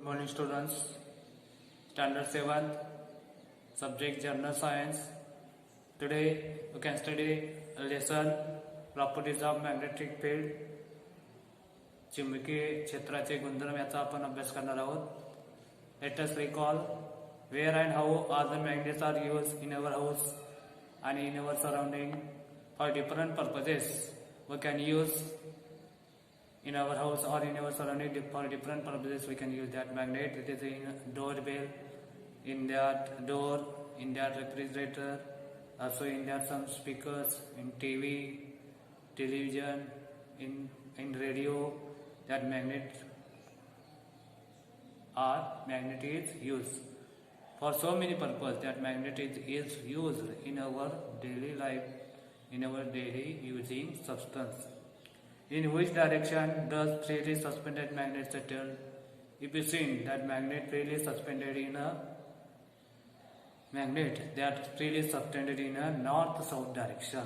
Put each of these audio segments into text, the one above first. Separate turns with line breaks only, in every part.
Morning students, standard 7th, subject general science. Today we can study a lesson properties of magnetic field. चुंबकीय क्षेत्राचे गुणधर्म याचा आपण अभ्यास करणार आहोत. Let us recall where and how all the magnets are used in our house and in our surrounding for different purposes. We can use in our house or in our surrounding for different purposes. We can use that magnet. It is in doorbell, in that door, in that refrigerator, also in that some speakers, in TV, television, in radio. That magnet is used for so many purposes. That magnet is used in our daily life, in our daily using substance. In which direction does freely suspended magnet settle? If you see that magnet freely suspended in a magnet that freely suspended in a north-south direction.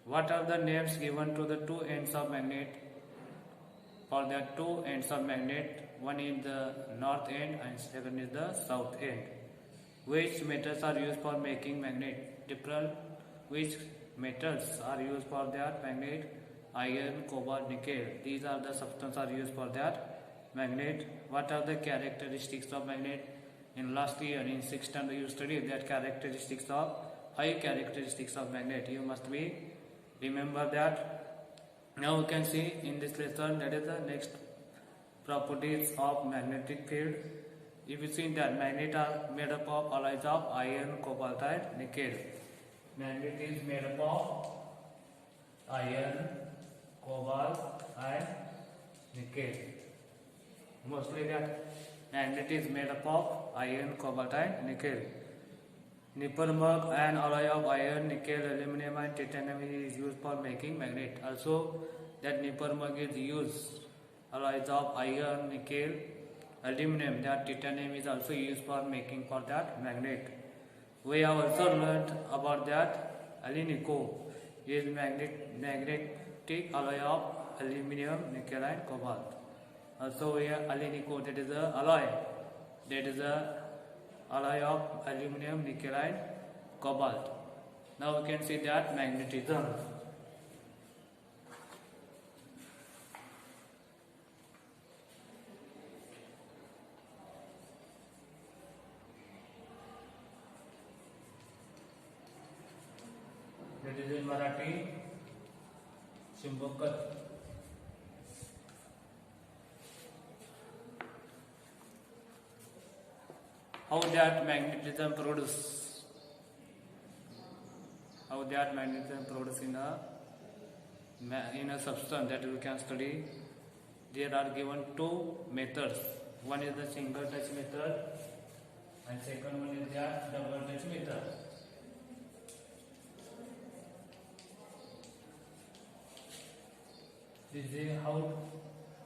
What are the names given to the two ends of magnet? For the two ends of magnet, one is the north end and second is the south end. Which metals are used for making magnet? Different. Which metals are used for that magnet? Iron, cobalt, nickel. These are the substances are used for that magnet. What are the characteristics of magnet? In last year, in 6th standard, you studied that characteristics of 5 characteristics of magnet. You must be remember that. Now you can see in this lesson that is the next properties of magnetic field. If you see that magnet are made up of alloys of iron, cobalt, and nickel. Magnet is made up of iron, cobalt and nickel. Mostly that magnet is made up of iron, cobalt and nickel. Nickel and alloy of iron, nickel, aluminum and titanium is used for making magnet. Also that nickel is used alloys of iron, nickel, aluminum, that titanium is also used for making for that magnet. We have also learned about that alinico is magnetic alloy of aluminum, nickel and cobalt. Also we have alinico, that is a alloy, that is a alloy of aluminum, nickel and cobalt. Now we can see that magnetism. That is in Marathi, चुंबकत्व. How that magnetism produce? How that magnetism produce in a substance that we can study? There are given two methods. One is the single touch method, and second one is the double touch method. This is how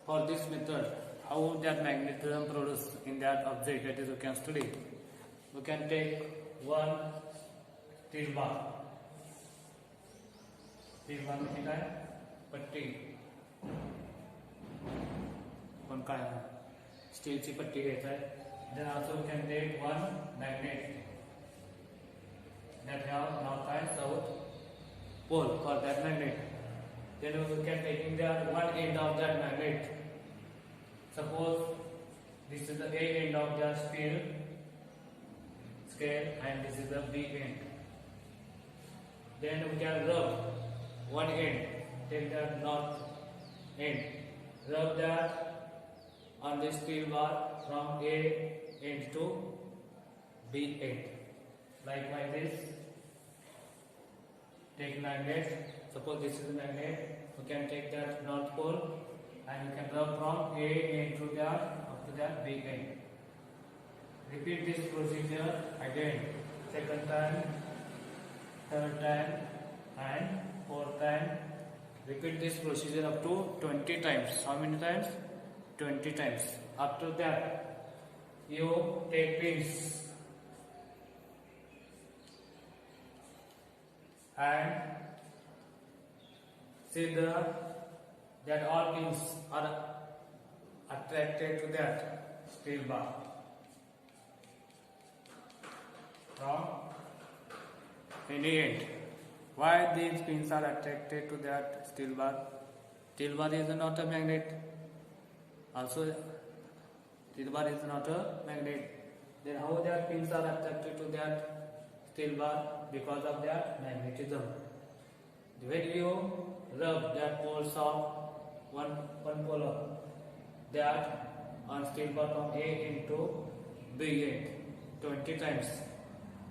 for this method. How that magnetism produce in that object that is we can study. We can take one steel bar. Steel bar means पट्टी. पण काय स्टीलची पट्टी घ्यायची आहे. Then also we can take one magnet that have north and south pole for that magnet. Then we can taking the one end of that magnet. Suppose this is the A end of the steel scale and this is the B end. Then we can rub one end, take the north end, rub that on the steel bar from A end to B end. Likewise this, take magnet, suppose this is the magnet, we can take that north pole and you can rub from A end to that up to that B end. Repeat this procedure again, second time, third time and fourth time. Repeat this procedure up to 20 times. How many times? 20 times. After that, you take pins and see that all pins are attracted to that. steel bar from any end. Why these pins are attracted to that steel bar? Steel bar is not a magnet. Also, steel bar is not a magnet. Then how that pins are attracted to that steel bar? Because of that magnetism. When you rub that poles of one pole of that on steel bar from A end to B end 20 times,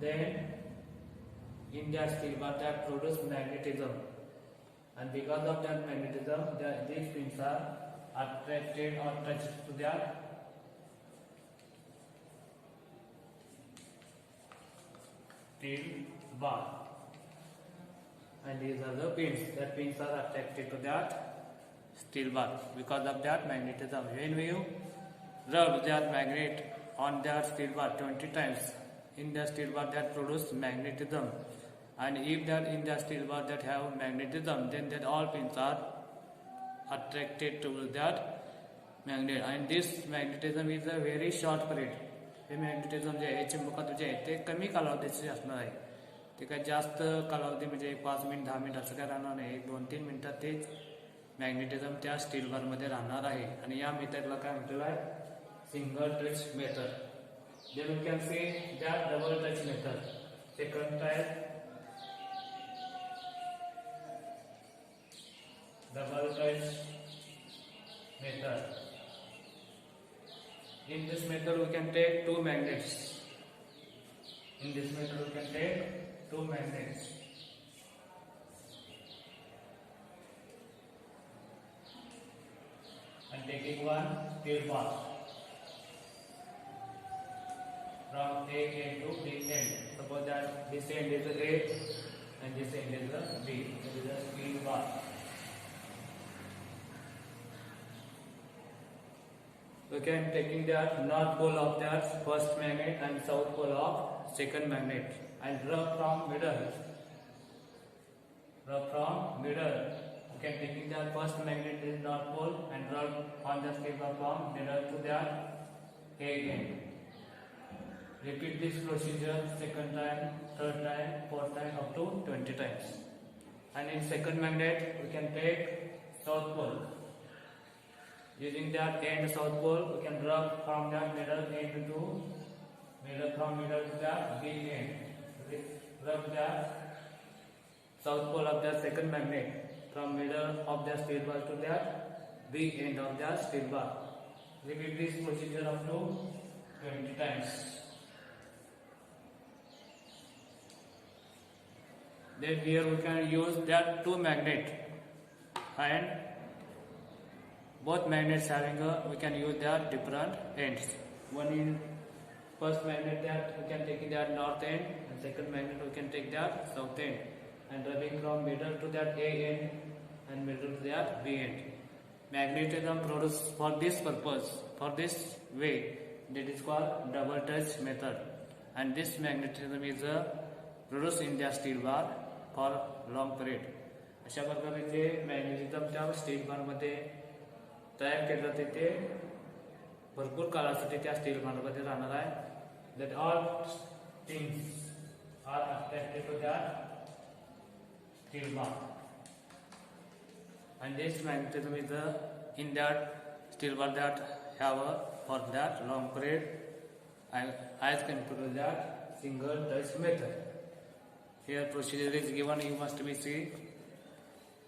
then in that steel bar that produce magnetism, and because of that magnetism these pins are attracted or touched to that steel bar, and these are the pins. That pins are attracted to that steel bar because of that magnetism. When you rub that magnet on that steel bar 20 times, in the steel bar that produce magnetism, and if that in the steel bar that have magnetism, then that all pins are attracted to that magnet, and this magnetism is a very short period. हे magnetism जे आहे चुंबकत्व जे आहे ते कमी कालावधीचे असणार आहे. ते काय जास्त कालावधी म्हणजे 5 मिनिट 10 मिनिट असं काय राहणार नाही. 1-2-3 मिनिटात ते मॅग्नेटिझम त्या स्टील बार मध्ये राहणार आहे. आणि या मेथडला काय म्हटलेलं आहे? Single touch method. Then we can see that double touch method. Second type double touch method. In this method we can take two magnets. In this method we can take two magnets. And taking one steel bar from A end to B end. Suppose that this end is A and this end is B. This is a steel bar. We can taking that north pole of that first magnet and south pole of second magnet and rub from middle. Rub from middle. We can taking that first magnet is north pole and rub on the steel bar from middle to that A end. Repeat this procedure second time, third time, fourth time up to 20 times. And in second magnet we can take south pole. Using that end south pole, we can rub from that middle end to from middle to that B end. Rub that south pole of that second magnet from middle of that steel bar to that B end of that steel bar. Repeat this procedure up to 20 times. Then here we can use that two magnet, and both magnets having we can use their different ends. One is first magnet that we can take that north end, and second magnet we can take that south end, and rubbing from middle to that A end and middle to that B end. Magnetism produced for this purpose, for this way, that is called double touch method. And this magnetism is produced in the steel bar for long period. अशा प्रकारे जे magnetism त्या steel bar मध्ये तयार केले जाते ते भरपूर काळासाठी त्या स्टील बारमध्ये राहणार आहे. That all things are attracted to that steel bar, and this magnetism is in that steel bar that have for that long period, as compared to that single touch method. Here procedure is given. You must be see.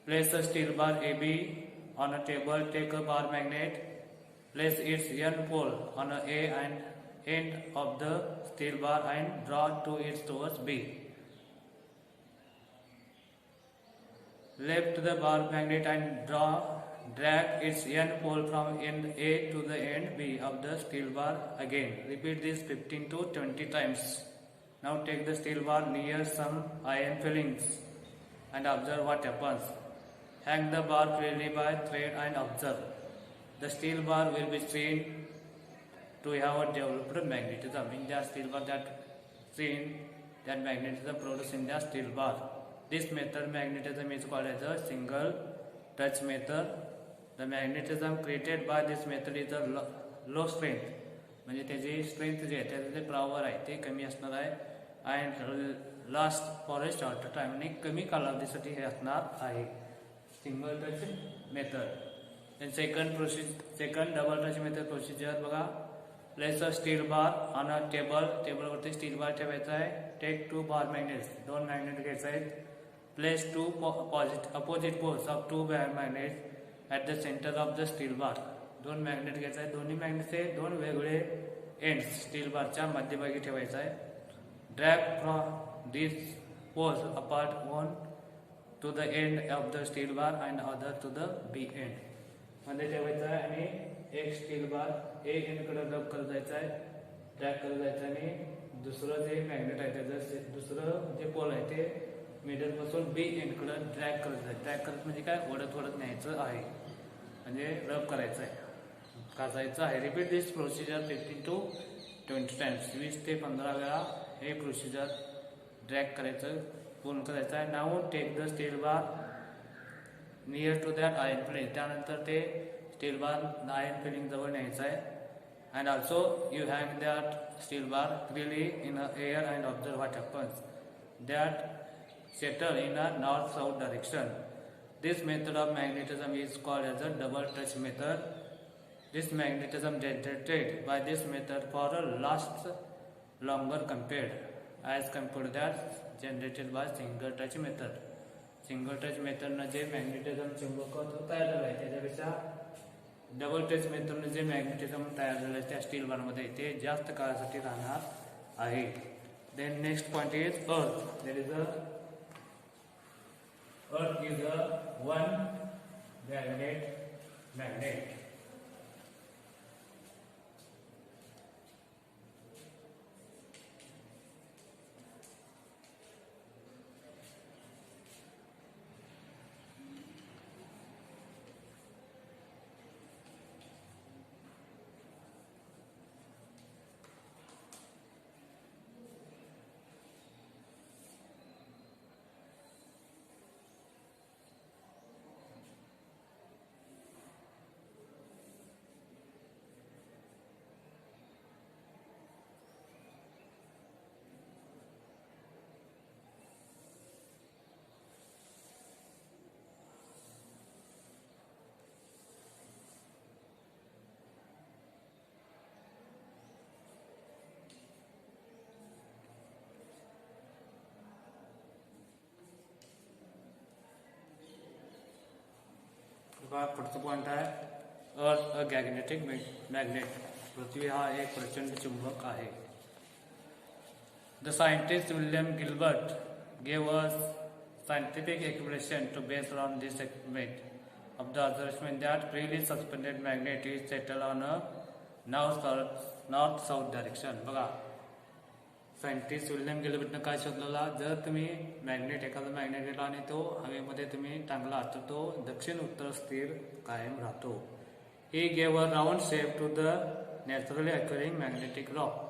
Place a steel bar AB on a table. Take a bar magnet. Place its N pole on a and end of the steel bar and draw to its towards B. Lift the bar magnet and drag its N pole from end A to the end B of the steel bar again. Repeat this 15 to 20 times. Now take the steel bar near some iron fillings and observe what happens. Hang the bar freely by thread and observe. The steel bar will be seen to have a developed magnetism. In the steel bar that seen that magnetism produced in the steel bar. This method magnetism is called as a single touch method. The magnetism created by this method is a low strength म्हणजे त्याची strength जे आहे त्याचं जे power आहे ते कमी असणार आहे. And last for a short time, आणि कमी कालावधीसाठी हे असणार आहे. Single touch method. Second double touch method procedure बघा. Place a steel bar on a टेबलवरती स्टील बार ठेवायचा आहे. टेक 2 बार मॅग्नेट्स, 2 मॅग्नेट घ्यायचे आहेत. Place 2 opposite poles of 2 magnets at the centre of the steel bar. 2 magnet घ्यायचा आहे. दोन्ही मॅग्नेटचे 2 वेगवेगळे एंड्स स्टील बारच्या मध्यभागी ठेवायचा आहे. Drag from this poles apart, one to the end of the steel bar and other to the B end मध्ये ठेवायचा आहे. आणि एक स्टील बार ए एंडकडे रब करत जायचं आहे, ड्रॅग करत जायचं, आणि दुसरं जे मॅग्नेट आहे त्याचं दुसरं जे पोल आहे ते मिडल पासून बी एंडकडे ड्रॅग करत जायचं. ड्रॅग करत म्हणजे काय, ओढत न्यायचं आहे, म्हणजे रब करायचं आहे, घासायचं आहे. Repeat this procedure 15 to 20 times. 20 ते 15 वेळा हे प्रोसिजर ड्रॅग करायचं, पूर्ण करायचं आहे. Now take the steel bar near to that iron filling. त्यानंतर ते स्टील बार आयर्न फिलिंग जवळ न्यायचं आहे. And also you hang that steel bar freely in air and observe what happens. That settle in a north-south direction. This method of magnetism is called as a double touch method. This magnetism generated by this method for a lasts longer as compared that generated by single touch method. Single touch method न जे magnetism चुंबक तयार झालं आहे त्याच्यापेक्षा double touch method न जे magnetism तयार झालं आहे त्या स्टील बार मध्ये ते जास्त काळासाठी राहणार आहे. Then next point is earth. Earth is a one magnet. पुढचा पॉइंट आहे अर्थ अ मॅग्नेटिक मॅग्नेट. पृथ्वी हा एक प्रचंड चुंबक आहे. The scientist William Gilbert gave us scientific explanation to base on this experiment of the observation that freely suspended magnet is settled on a north-south direction. बघा, scientist William गिल्बर्टनं काय शोधलेला, जर तुम्ही एखादा मॅग्नेट घेतला आणि तो हवेमध्ये तुम्ही टांगला तर तो दक्षिण उत्तर स्थिर कायम राहतो. He gave a round shape to the naturally occurring magnetic rock.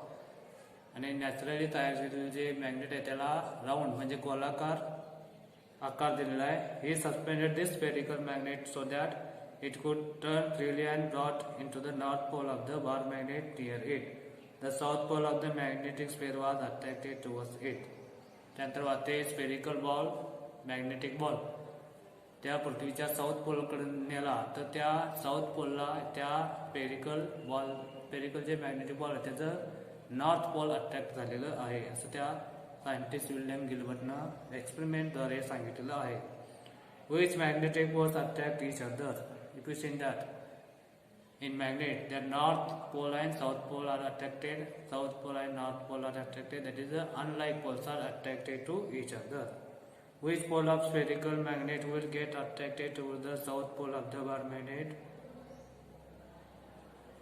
आणि नॅचरली तयार झालेले जे मॅग्नेट आहे त्याला राऊंड म्हणजे गोलाकार आकार दिलेला आहे. He suspended this spherical magnet so that it could turn freely and brought in to the north pole of the bar magnet near it. The south pole of the magnetic sphere was attracted towards it. त्यानंतर वाहते spherical ball, magnetic ball त्या पृथ्वीच्या south पोलकडे नेला तर त्या south पोलला त्या spherical जे magnetic ball आहे त्याचं नॉर्थ पोल अट्रॅक्ट झालेलं आहे, असं त्या सायंटिस्ट विल्यम गिल्बर्टनं एक्सपेरिमेंटद्वारे सांगितलेलं आहे. Which magnetic poles attract each other? If you see that in magnet, the north pole and south pole are attracted. South pole and north pole are attracted. That is, the unlike poles are attracted to each other. Which pole of spherical magnet will get attracted to the south pole of the bar magnet?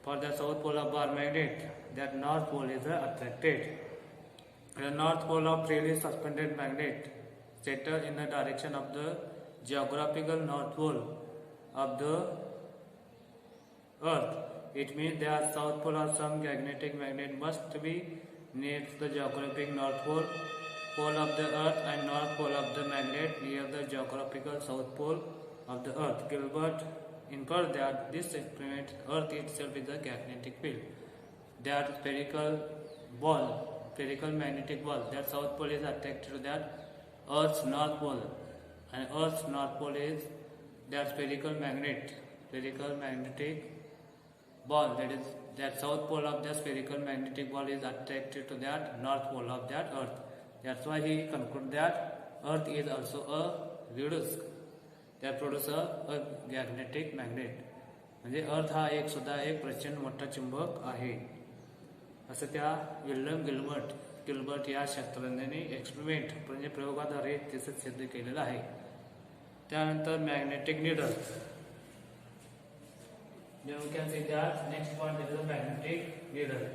For the south pole of bar magnet, that north pole is attracted. The north pole of freely suspended magnet settle in the direction of the geographical north pole of the Earth. It means that south pole of some magnetic magnet must be near to the geographic north pole of the Earth, and north pole of the magnet near the geographical south pole of the Earth. Gilbert inferred that this experiment Earth itself is a magnetic field. that spherical magnetic ball, that south pole is attracted to that Earth's north pole, and Earth's north pole is that spherical magnetic ball, that is that south pole of the spherical magnetic ball is attracted to that north pole of that Earth. That's why he concluded that Earth is also a reduce that produces a magnetic magnet. म्हणजे अर्थ हा एक सुद्धा एक प्रचंड मोठा चुंबक आहे असं त्या विल्यम गिल्बर्ट या शास्त्रज्ञांनी एक्सपेरिमेंट म्हणजे प्रयोगाद्वारे त्याचं सिद्ध केलेलं आहे. त्यानंतर magnetic needle. Then we can see that next point is the magnetic needle.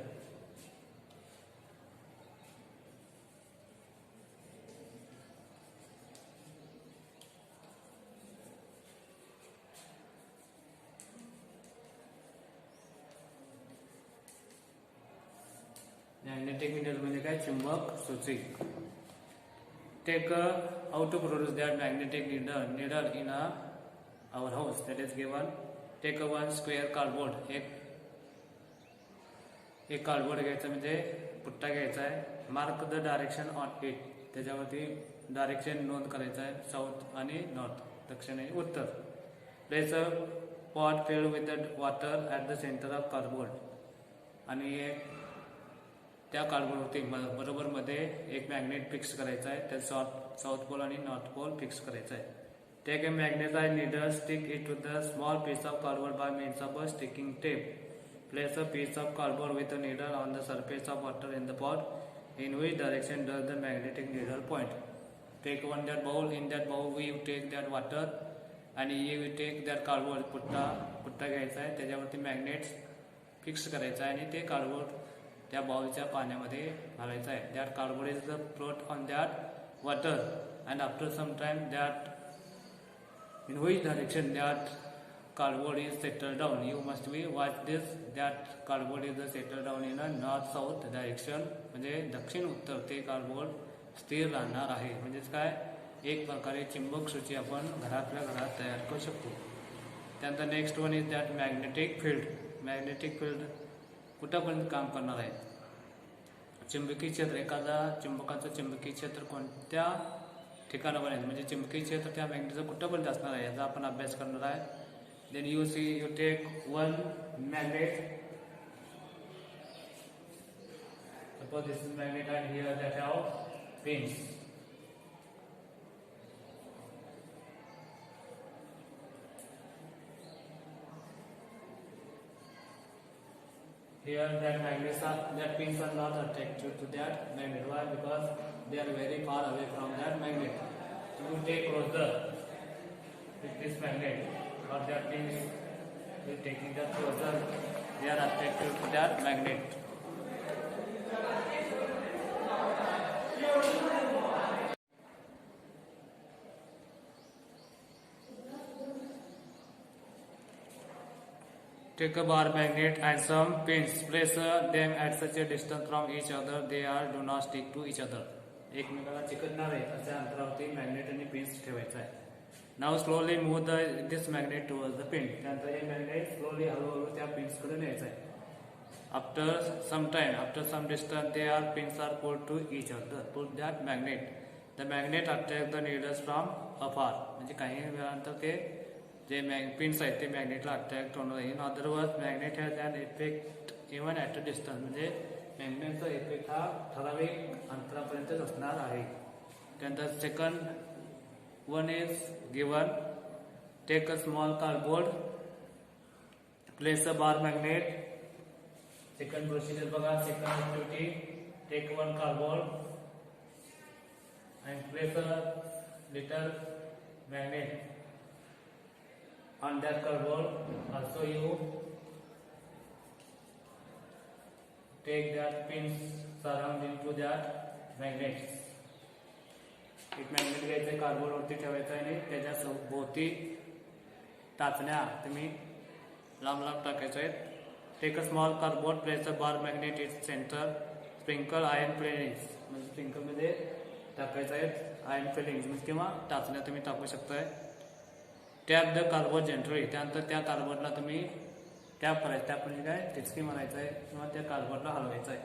Magnetic needle म्हणजे काय चुंबक सूची. Take how to produce that magnetic needle in our house, that is given. Take one square cardboard, एक cardboard घ्यायचं म्हणजे पुट्टा घ्यायचा आहे. Mark the direction on it, त्याच्यावरती डायरेक्शन नोंद करायचं आहे, साऊथ आणि नॉर्थ, दक्षिण आणि उत्तर. Place a pot filled with the water at the centre of cardboard, आणि त्या कार्डबोर्डवरती बरोबर मध्ये एक मॅग्नेट फिक्स करायचा आहे, त्या साऊथ पोल आणि नॉर्थ पोल फिक्स करायचा आहे. Take a magnetized needle, stick it to the small piece of cardboard by means of a sticking tape. Place a piece of cardboard with a needle on the surface of water in the pot. In which direction does the magnetic needle point? Take that bowl. In that bowl, we take that water, and you take that cardboard. पुट्टा घ्यायचा आहे, त्याच्यावरती magnet fix करायचा आहे आणि ते cardboard त्या बाउलच्या पाण्यामध्ये घालायचं आहे. That cardboard is float on that water, and after some time that in which direction that cardboard is settled down. You must be watch this. That cardboard is settled down in a north south direction. म्हणजे दक्षिण उत्तर ते cardboard स्थिर राहणार आहे. म्हणजेच काय, एक प्रकारे चुंबक सूची आपण घरातल्या घरात तयार करू शकतो. त्यानंतर next one is that magnetic field. Magnetic field कुठंपर्यंत काम करणार आहे. चुंबकीय क्षेत्र, एखादा चुंबकाचं चुंबकीय क्षेत्र कोणत्या ठिकाणापर्यंत, म्हणजे चुंबकीय क्षेत्र त्या मॅग्नेटचं कुठंपर्यंत असणार आहे याचा आपण अभ्यास करणार आहे. Then you take one magnet, suppose this is magnet and here that have pins. Here that pins are not attracted to that magnet. Why? Because they are very far away from that magnet. So you take closer with this magnet, or that pins will taking that closer. They are attracted to that magnet. Take a bar magnet and some pins. Place them at such a distance from each other they do not stick to each other. एकमेकाला चिकटणार आहे अशा अंतरावरती magnet आणि pins ठेवायचा आहे. Now slowly move this magnet towards the pin. त्यानंतर हे magnet slowly हळूहळू त्या पिन्सकडे न्यायचं आहे. After some distance they are pins are pulled to each other. Pull that magnet. The magnet attract the needles from afar. म्हणजे काही वेळानंतर ते जे पिन्स आहेत ते मॅग्नेटला अट्रॅक्ट होणार आहे. In other word magnet has an effect even at a distance. म्हणजे मॅग्नेटचा इफेक्ट हा ठराविक अंतरापर्यंतच असणार आहे. त्यानंतर second one is given. Take a small cardboard, place a bar magnet. Second procedure बघा, second activity. Take one cardboard and place a little magnet on that cardboard. Also you take that pins surrounding to that magnet. एक magnet घ्यायचं, cardboard वरती ठेवायचं आणि त्याच्या सभोवती टाचण्या तुम्ही लांब लांब टाकायच्या आहेत. Take a small cardboard, place a bar magnet its centre. Sprinkle iron filings, म्हणजे स्प्रिंकल मध्ये टाकायचं आहेत आयर्न फिलिंग्स किंवा टाचण्या तुम्ही टाकू शकताय. Tap the cardboard gently. त्यानंतर त्या कार्डबोर्डला तुम्ही टॅप करायचं, टॅप म्हणजे काय टिचकी मारायचं आहे किंवा त्या कार्डबोर्डला हलवायचं आहे.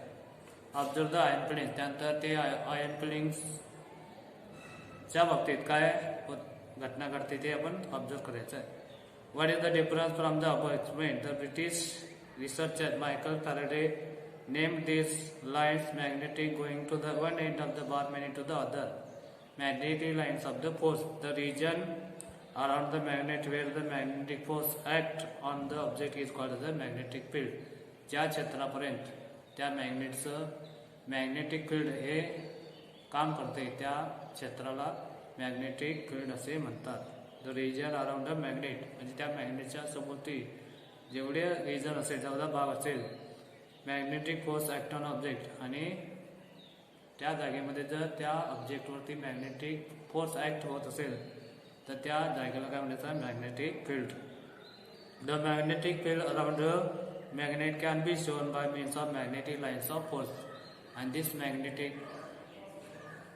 ऑब्झर्व द आयन फिलिंग्स, त्यानंतर ते आयन फिलिंग्सच्या बाबतीत काय घटना घडते ते आपण ऑब्झर्व करायचं आहे. What is the difference from the above explain? The British researcher Michael Faraday named these lines magnetic going to the one end of the bar, magnetic to the other. Magnetic lines of the force, the region around the magnet where the magnetic force act on the object is called the magnetic field. ज्या क्षेत्रापर्यंत त्या मॅग्नेटचं magnetic field हे काम करते त्या क्षेत्राला magnetic field असे म्हणतात. The region around the magnet म्हणजे त्या मॅग्नेटच्या सभोवती जेवढे रिजन असेल, जेवढा भाग असेल, magnetic force act on object आणि त्या जागेमध्ये जर त्या ऑब्जेक्टवरती मॅग्नेटिक फोर्स ॲक्ट होत असेल तर त्या जागेला काय म्हणायचं? Magnetic field. The magnetic field around the magnet can be shown by means of magnetic lines of force and this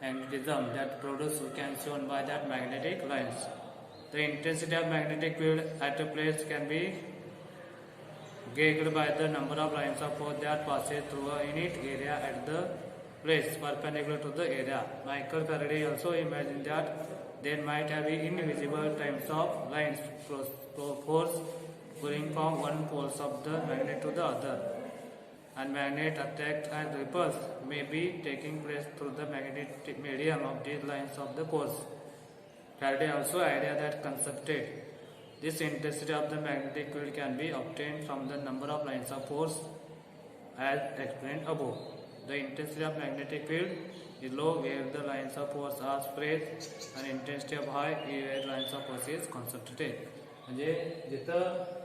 magnetism that produce can shown by that magnetic lines. The intensity of magnetic field at a place can be gauged by the number of lines of force that passes through a unit area at the place perpendicular to the area. Michael Faraday also imagined that there might have been invisible types of lines force pulling from one pole of the magnet to the other, and magnet attack and repulse may be taking place through the magnetic medium of these lines of the force. Faraday also idea that constructed this intensity of the magnetic field can be obtained from the number of lines of force as explained above. The intensity of magnetic field is low where the lines of force are spread and intensity of high where lines of force is concentrated. म्हणजे जिथं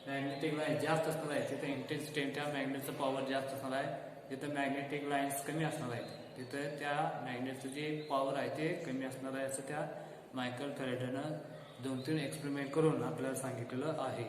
magnetic line जास्त असणार आहे तिथे intensity त्या मॅग्नेटचं power जास्त असणार आहे, जिथं मॅग्नेटिक लाईन्स कमी असणार आहेत तिथं त्या मॅग्नेटचं जे पॉवर आहे ते कमी असणार आहे असं त्या मायकल फॅरेडेनं 2-3 एक्सपेरिमेंट करून आपल्याला सांगितलेलं आहे.